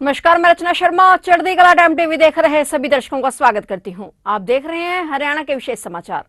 नमस्कार, मैं रचना शर्मा चढ़ती कला टाइम टीवी देख रहे सभी दर्शकों का स्वागत करती हूं। आप देख रहे हैं हरियाणा के विशेष समाचार।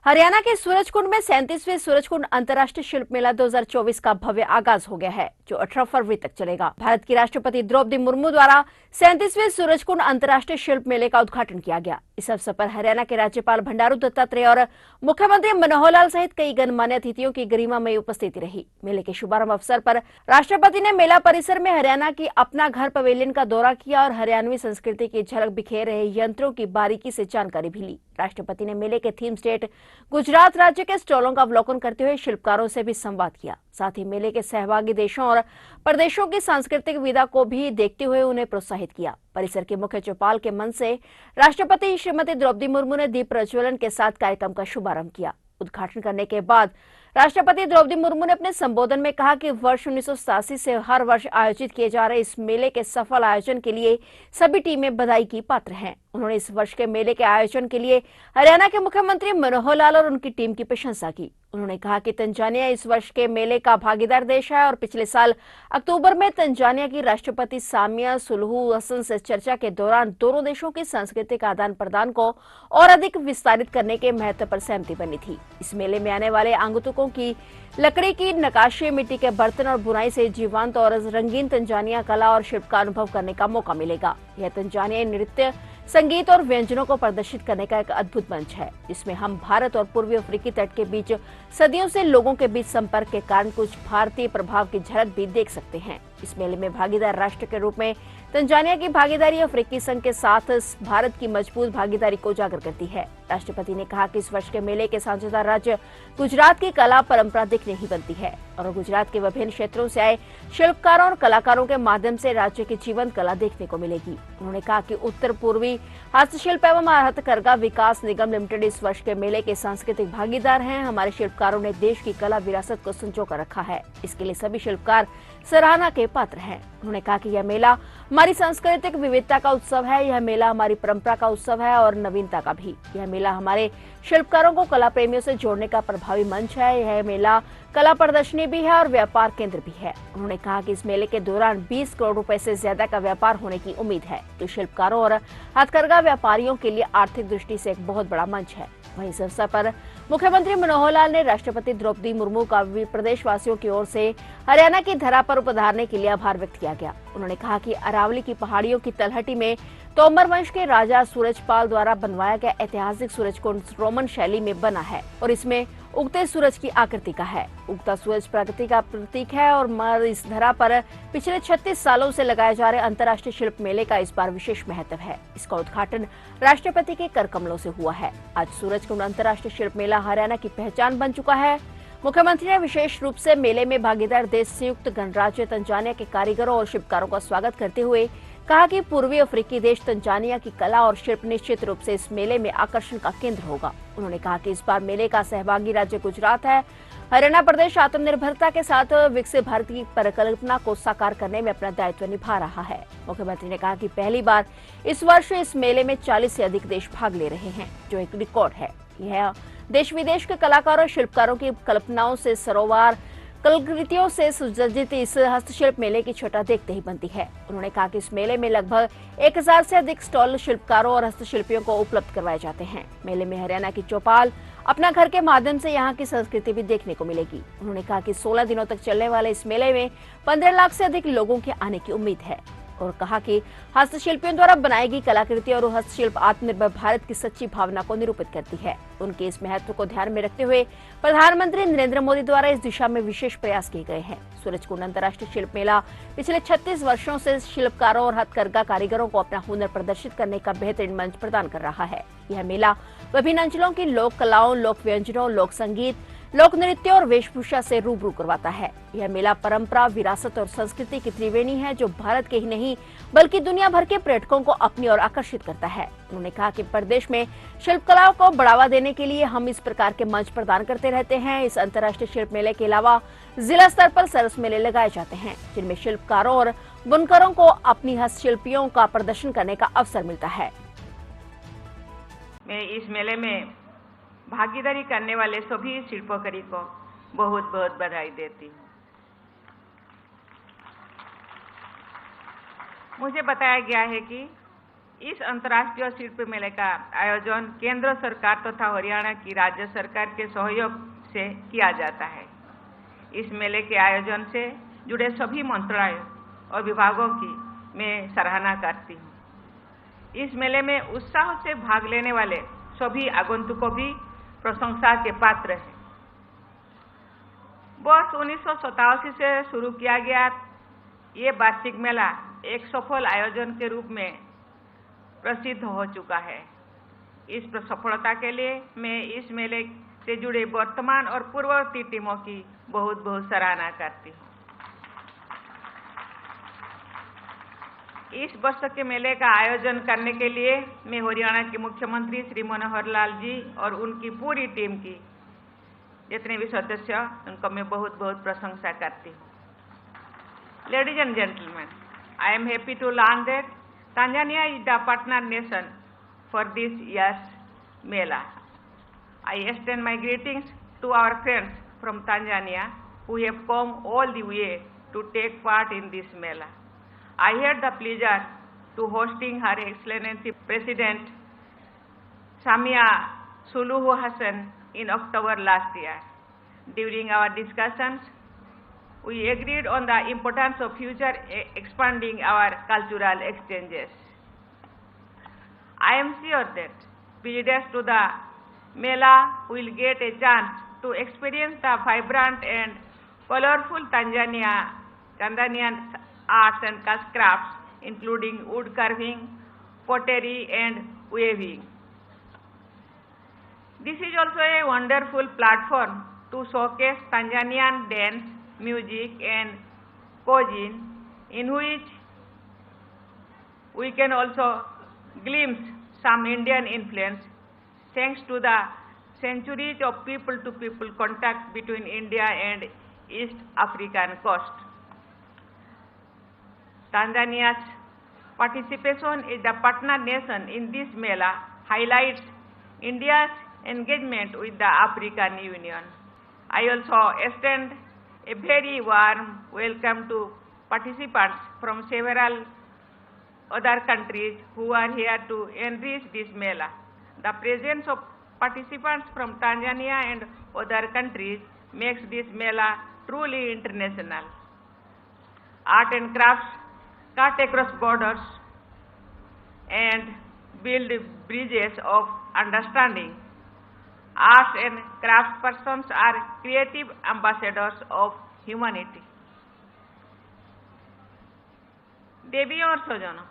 हरियाणा के सूरजकुंड में 37वें सूरजकुंड अंतर्राष्ट्रीय शिल्प मेला 2024 का भव्य आगाज हो गया है, जो 18 फरवरी तक चलेगा। भारत की राष्ट्रपति द्रौपदी मुर्मू द्वारा 37वें सूरजकुंड अंतर्राष्ट्रीय शिल्प मेले का उद्घाटन किया गया। इस अवसर पर हरियाणा के राज्यपाल बंडारू दत्तात्रेय और मुख्यमंत्री मनोहर लाल सहित कई गणमान्य अतिथियों की गरिमामयी उपस्थिति रही। मेले के शुभारंभ अवसर पर राष्ट्रपति ने मेला परिसर में हरियाणा की अपना घर पवेलियन का दौरा किया और हरियाणवी संस्कृति की झलक बिखेर रहे यंत्रों की बारीकी से जानकारी भी ली। राष्ट्रपति ने मेले के थीम स्टेट गुजरात राज्य के स्टॉलों का अवलोकन करते हुए शिल्पकारों से भी संवाद किया। साथ ही मेले के सहभागी देशों और प्रदेशों की सांस्कृतिक विधा को भी देखते हुए उन्हें प्रोत्साहित किया। परिसर के मुख्य चौपाल के मंच से राष्ट्रपति श्रीमती द्रौपदी मुर्मू ने दीप प्रज्वलन के साथ कार्यक्रम का शुभारंभ किया। उद्घाटन करने के बाद राष्ट्रपति द्रौपदी मुर्मू ने अपने संबोधन में कहा कि वर्ष 1987 से हर वर्ष आयोजित किए जा रहे इस मेले के सफल आयोजन के लिए सभी टीमें बधाई की पात्र हैं। उन्होंने इस वर्ष के मेले के आयोजन के लिए हरियाणा के मुख्यमंत्री मनोहर लाल और उनकी टीम की प्रशंसा की। उन्होंने कहा कि तंजानिया इस वर्ष के मेले का भागीदार देश है और पिछले साल अक्टूबर में तंजानिया की राष्ट्रपति सामिया सुलुहू हसन से चर्चा के दौरान दोनों देशों की सांस्कृतिक आदान प्रदान को और अधिक विस्तारित करने के महत्व पर सहमति बनी थी। इस मेले में आने वाले आगंतुकों की लकड़ी की नक्काशी, मिट्टी के बर्तन और बुनाई से जीवंत और रंगीन तंजानिया कला और शिल्प का अनुभव करने का मौका मिलेगा। यह तंजानियाई नृत्य, संगीत और व्यंजनों को प्रदर्शित करने का एक अद्भुत मंच है, जिसमें हम भारत और पूर्वी अफ्रीकी तट के बीच सदियों से लोगों के बीच संपर्क के कारण कुछ भारतीय प्रभाव की झलक भी देख सकते हैं। इस मेले में भागीदार राष्ट्र के रूप में तंजानिया की भागीदारी अफ्रीकी संघ के साथ भारत की मजबूत भागीदारी को उजागर करती है। राष्ट्रपति ने कहा कि इस वर्ष के मेले के साझेदार राज्य गुजरात की कला परंपरा दिखने ही बनती है और गुजरात के विभिन्न क्षेत्रों से आए शिल्पकारों और कलाकारों के माध्यम से राज्य की जीवंत कला देखने को मिलेगी। उन्होंने कहा कि उत्तर पूर्वी हस्तशिल्प एवं हथकरघा विकास निगम लिमिटेड इस वर्ष के मेले के सांस्कृतिक भागीदार हैं। हमारे शिल्पकारों ने देश की कला विरासत को संजो कर रखा है, इसके लिए सभी शिल्पकार सराहना के पात्र हैं। उन्होंने कहा कि यह मेला हमारी सांस्कृतिक विविधता का उत्सव है, यह मेला हमारी परंपरा का उत्सव है और नवीनता का भी। यह मेला हमारे शिल्पकारों को कला प्रेमियों से जोड़ने का प्रभावी मंच है। यह मेला कला प्रदर्शनी भी है और व्यापार केंद्र भी है। उन्होंने कहा कि इस मेले के दौरान 20 करोड़ रुपए से ज्यादा का व्यापार होने की उम्मीद है, जो शिल्पकारों और हथकरघा व्यापारियों के लिए आर्थिक दृष्टि से एक बहुत बड़ा मंच है। वहीं इस अवसर पर मुख्यमंत्री मनोहर लाल ने राष्ट्रपति द्रौपदी मुर्मू का भी प्रदेशवासियों की ओर से हरियाणा की धरा पर पधारने के लिए आभार व्यक्त किया गया। उन्होंने कहा कि अरावली की पहाड़ियों की तलहटी में तोमर वंश के राजा सूरजपाल द्वारा बनवाया गया ऐतिहासिक सूरजकुंड रोमन शैली में बना है और इसमें उगते सूरज की आकृति का है। उगता सूरज प्रगति का प्रतीक है और इस धरा पर पिछले 36 सालों से लगाए जा रहे अंतर्राष्ट्रीय शिल्प मेले का इस बार विशेष महत्व है। इसका उद्घाटन राष्ट्रपति के कर कमलों से हुआ है। आज सूरजकुंड अंतर्राष्ट्रीय शिल्प मेला हरियाणा की पहचान बन चुका है। मुख्यमंत्री ने विशेष रूप से मेले में भागीदार देश संयुक्त गणराज्य तंजानिया के कारीगरों और शिल्पकारों का स्वागत करते हुए कहा कि पूर्वी अफ्रीकी देश तंजानिया की कला और शिल्प निश्चित रूप से इस मेले में आकर्षण का केंद्र होगा। उन्होंने कहा कि इस बार मेले का सहभागी राज्य गुजरात है। हरियाणा प्रदेश आत्मनिर्भरता के साथ विकसित भारत की परिकल्पना को साकार करने में अपना दायित्व निभा रहा है। मुख्यमंत्री ने कहा कि पहली बार इस वर्ष इस मेले में 40 से अधिक देश भाग ले रहे हैं, जो एक रिकॉर्ड है। यह देश विदेश के कलाकारों और शिल्पकारों की कल्पनाओं से सरोवर कलाकृतियों से सुसज्जित इस हस्तशिल्प मेले की छटा देखते ही बनती है। उन्होंने कहा कि इस मेले में लगभग 1000 से अधिक स्टॉल शिल्पकारों और हस्तशिल्पियों को उपलब्ध करवाए जाते हैं। मेले में हरियाणा की चौपाल अपना घर के माध्यम से यहाँ की संस्कृति भी देखने को मिलेगी। उन्होंने कहा कि 16 दिनों तक चलने वाले इस मेले में 15 लाख से अधिक लोगों के आने की उम्मीद है और कहा कि हस्तशिल्पियों द्वारा बनाई गई कलाकृति और हस्तशिल्प आत्मनिर्भर भारत की सच्ची भावना को निरूपित करती है। उनके इस महत्व को ध्यान में रखते हुए प्रधानमंत्री नरेंद्र मोदी द्वारा इस दिशा में विशेष प्रयास किए गए हैं। सूरजकुंड अंतर्राष्ट्रीय शिल्प मेला पिछले 36 वर्षों से शिल्पकारों और हथकरघा कारीगरों को अपना हुनर प्रदर्शित करने का बेहतरीन मंच प्रदान कर रहा है। यह मेला विभिन्न अंचलों की लोक कलाओं, लोक व्यंजनों, लोक संगीत, लोक नृत्य और वेशभूषा से रूबरू करवाता है। यह मेला परंपरा, विरासत और संस्कृति की त्रिवेणी है, जो भारत के ही नहीं बल्कि दुनिया भर के पर्यटकों को अपनी ओर आकर्षित करता है। उन्होंने कहा कि प्रदेश में शिल्प कलाओं को बढ़ावा देने के लिए हम इस प्रकार के मंच प्रदान करते रहते हैं। इस अंतर्राष्ट्रीय शिल्प मेले के अलावा जिला स्तर पर सरस मेले लगाए जाते हैं, जिनमें शिल्पकारों और बुनकरों को अपनी हस्तशिल्पियों का प्रदर्शन करने का अवसर मिलता है। मैं इस मेले में भागीदारी करने वाले सभी शिल्पकारी को बहुत बहुत बधाई देती हूँ। मुझे बताया गया है कि इस अंतर्राष्ट्रीय शिल्प मेले का आयोजन केंद्र सरकार तथा हरियाणा की राज्य सरकार के सहयोग से किया जाता है। इस मेले के आयोजन से जुड़े सभी मंत्रालयों और विभागों की मैं सराहना करती हूँ। इस मेले में उत्साह से भाग लेने वाले सभी आगंतुकों भी प्रशंसा के पात्र हैं। वर्ष 1987 से शुरू किया गया ये वार्षिक मेला एक सफल आयोजन के रूप में प्रसिद्ध हो चुका है। इस सफलता के लिए मैं इस मेले से जुड़े वर्तमान और पूर्ववर्ती टीमों की बहुत बहुत सराहना करती हूँ। इस वर्ष के मेले का आयोजन करने के लिए मैं हरियाणा के मुख्यमंत्री श्री मनोहर लाल जी और उनकी पूरी टीम की जितने भी सदस्य उनको मैं बहुत बहुत प्रशंसा करती हूँ। Ladies and gentlemen, I am happy to learn that Tanzania is the partner nation for this year's Mela. I extend my greetings to our friends from Tanzania who have come all the way to take part in this Mela. I had the pleasure to hosting Her Excellency President Samia Suluhu Hassan in October last year. During our discussions, we agreed on the importance of future expanding our cultural exchanges. I am sure that visitors to the Mela will get a chance to experience the vibrant and colorful Tanzanian arts and crafts, including wood carving, pottery, and weaving. This is also a wonderful platform to showcase Tanzanian dance, music, and cuisine, in which we can also glimpse some Indian influence thanks to the centuries of people-to-people contact between India and East African coast. Tanzania's participation as the partner nation in this Mela highlights India's engagement with the African Union. I also extend a very warm welcome to participants from several other countries who are here to enrich this Mela. The presence of participants from Tanzania and other countries makes this Mela truly international. Art and crafts cut across borders and build bridges of understanding. Arts and crafts persons are creative ambassadors of humanity. देवियों और स्वजनों,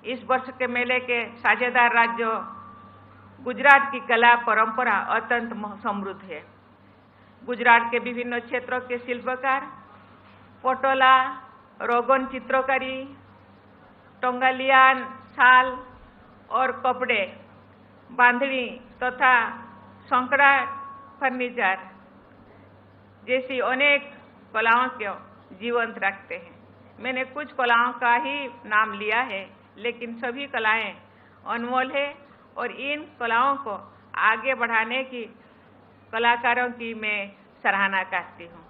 इस वर्ष के मेले के साझेदार राज्यों गुजरात की कला परंपरा अत्यंत समृद्ध है। गुजरात के विभिन्न क्षेत्रों के शिल्पकार पटोला, रोगन चित्रकारी, टोंगालियान शाल और कपड़े, बांधनी तथा संकड़ा फर्नीचर जैसी अनेक कलाओं को जीवंत रखते हैं। मैंने कुछ कलाओं का ही नाम लिया है, लेकिन सभी कलाएं अनमोल है और इन कलाओं को आगे बढ़ाने की कलाकारों की मैं सराहना करती हूँ।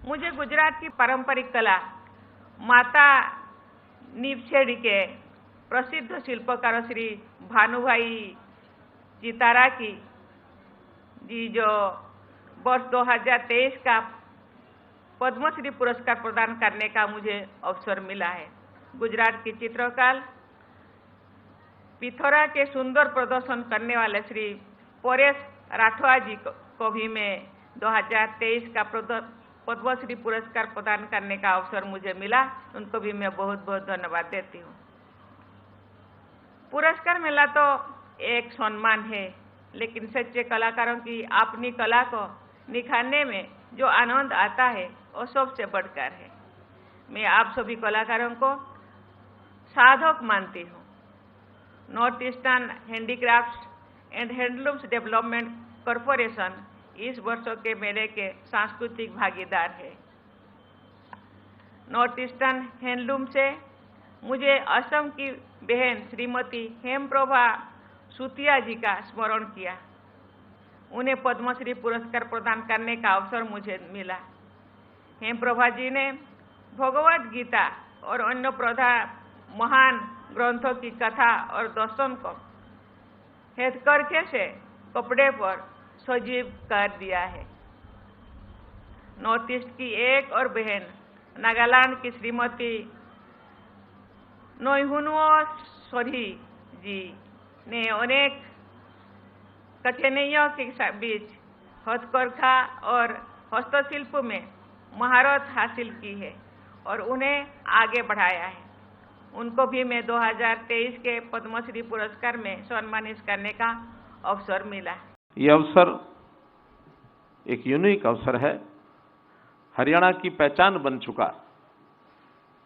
मुझे गुजरात की पारंपरिक कला माता नीपछेड़ी के प्रसिद्ध शिल्पकारों श्री भानुभाई चितारा की जी जो वर्ष 2023 का पद्मश्री पुरस्कार प्रदान करने का मुझे अवसर मिला है। गुजरात की चित्रकार पिथौरा के सुंदर प्रदर्शन करने वाले श्री परेश राठवा जी को भी मैं 2023 का पद्मश्री पुरस्कार प्रदान करने का अवसर मुझे मिला, उनको भी मैं बहुत बहुत धन्यवाद देती हूँ। पुरस्कार मिला तो एक सम्मान है, लेकिन सच्चे कलाकारों की अपनी कला को निखारने में जो आनंद आता है वो सबसे बढ़कर है। मैं आप सभी कलाकारों को साधक मानती हूँ। North eastern handicrafts and handlooms development corporation इस वर्षों के मेले के सांस्कृतिक भागीदार है। नॉर्थ ईस्टर्न हैंडलूम से मुझे असम की बहन श्रीमती हेमप्रभा सुतिया जी का स्मरण किया। उन्हें पद्मश्री पुरस्कार प्रदान करने का अवसर मुझे मिला। हेमप्रभा जी ने भगवद गीता और अन्य महान ग्रंथों की कथा और दर्शन को हथकरघे से कपड़े पर सजीव कर दिया है। नॉर्थ ईस्ट की एक और बहन नागालैंड की श्रीमती नोइहुनुओ सोरी जी ने अनेक कठिनाइयों के बीच हथकरघा और हस्तशिल्प में महारत हासिल की है और उन्हें आगे बढ़ाया है। उनको भी मैं 2023 के पद्मश्री पुरस्कार में सम्मानित करने का अवसर मिला। ये अवसर एक यूनिक अवसर है, हरियाणा की पहचान बन चुका।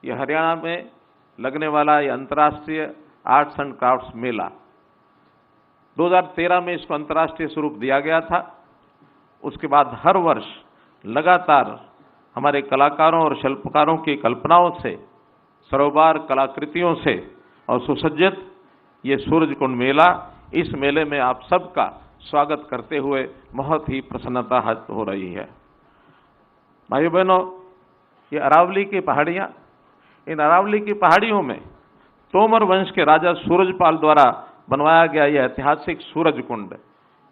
ये हरियाणा में लगने वाला ये अंतर्राष्ट्रीय आर्ट्स एंड क्राफ्ट्स मेला 2013 में इसको अंतर्राष्ट्रीय स्वरूप दिया गया था। उसके बाद हर वर्ष लगातार हमारे कलाकारों और शिल्पकारों की कल्पनाओं से, सरोबार कलाकृतियों से और सुसज्जित ये सूरजकुंड मेला, इस मेले में आप सबका स्वागत करते हुए बहुत ही प्रसन्नता हो रही है। भाइयों बहनों, ये अरावली की पहाड़ियाँ, इन अरावली की पहाड़ियों में तोमर वंश के राजा सूरजपाल द्वारा बनवाया गया यह ऐतिहासिक सूरजकुंड,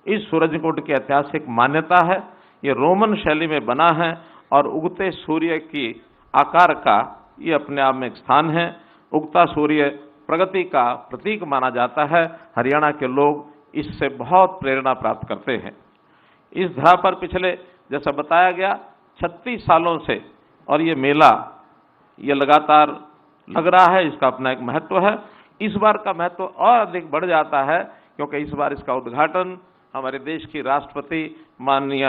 इस सूरजकुंड की ऐतिहासिक मान्यता है। ये रोमन शैली में बना है और उगते सूर्य की आकार का ये अपने आप में एक स्थान है। उगता सूर्य प्रगति का प्रतीक माना जाता है। हरियाणा के लोग इससे बहुत प्रेरणा प्राप्त करते हैं। इस धरा पर पिछले, जैसा बताया गया, 36 सालों से और ये मेला ये लगातार लग रहा है। इसका अपना एक महत्व है। इस बार का महत्व और अधिक बढ़ जाता है क्योंकि इस बार इसका उद्घाटन हमारे देश की राष्ट्रपति माननीय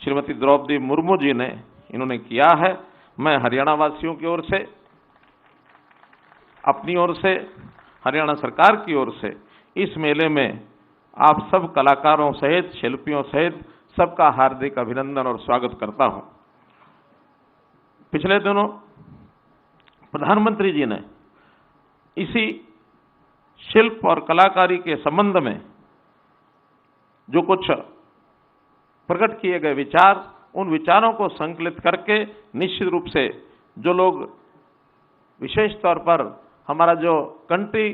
श्रीमती द्रौपदी मुर्मू जी ने इन्होंने किया है। मैं हरियाणा वासियों की ओर से, अपनी ओर से, हरियाणा सरकार की ओर से इस मेले में आप सब कलाकारों सहित, शिल्पियों सहित सबका हार्दिक अभिनंदन और स्वागत करता हूं। पिछले दिनों प्रधानमंत्री जी ने इसी शिल्प और कलाकारी के संबंध में जो कुछ प्रकट किए गए विचार, उन विचारों को संकलित करके निश्चित रूप से जो लोग, विशेष तौर पर हमारा जो कंट्री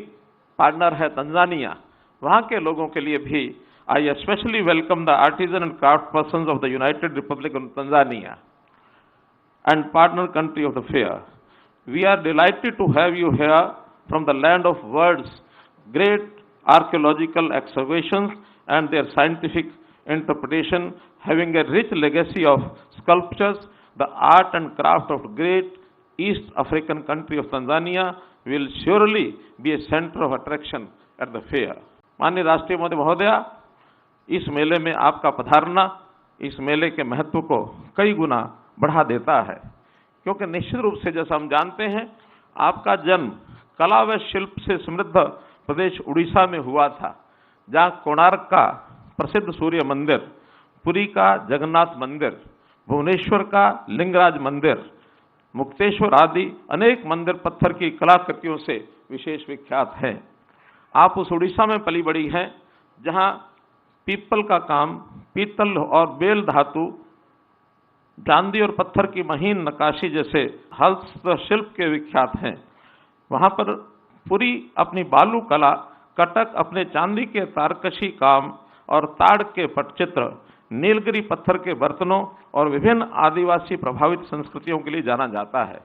पार्टनर है तंजानिया, वहाँ के लोगों के लिए भी I specially welcome the artisan and craft persons of the united republic of Tanzania and partner country of the fair. We are delighted to have you here from the land of world's great archaeological excavations and their scientific interpretation, having a rich legacy of sculptures. The art and craft of great East African country of Tanzania will surely be a center of attraction at the fair. माननीय राष्ट्रीय मोदी महोदया, इस मेले में आपका पधारना इस मेले के महत्व को कई गुना बढ़ा देता है, क्योंकि निश्चित रूप से जैसा हम जानते हैं, आपका जन्म कला व शिल्प से समृद्ध प्रदेश उड़ीसा में हुआ था, जहाँ कोणार्क का प्रसिद्ध सूर्य मंदिर, पुरी का जगन्नाथ मंदिर, भुवनेश्वर का लिंगराज मंदिर, मुक्तेश्वर आदि अनेक मंदिर पत्थर की कलाकृतियों से विशेष विख्यात हैं। आप उस उड़ीसा में पली बड़ी हैं जहाँ पीपल का काम, पीतल और बेल धातु, चांदी और पत्थर की महीन नक्काशी जैसे हस्तशिल्प के विख्यात हैं। वहाँ पर पुरी अपनी बालू कला, कटक अपने चांदी के तारकशी काम और ताड़ के पटचित्र, नीलगिरी पत्थर के बर्तनों और विभिन्न आदिवासी प्रभावित संस्कृतियों के लिए जाना जाता है।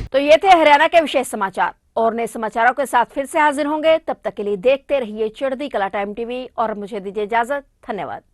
तो ये थे हरियाणा के विशेष समाचार। और नए समाचारों के साथ फिर से हाजिर होंगे। तब तक के लिए देखते रहिए चढ़ती कला टाइम टीवी और मुझे दीजिए इजाजत। धन्यवाद।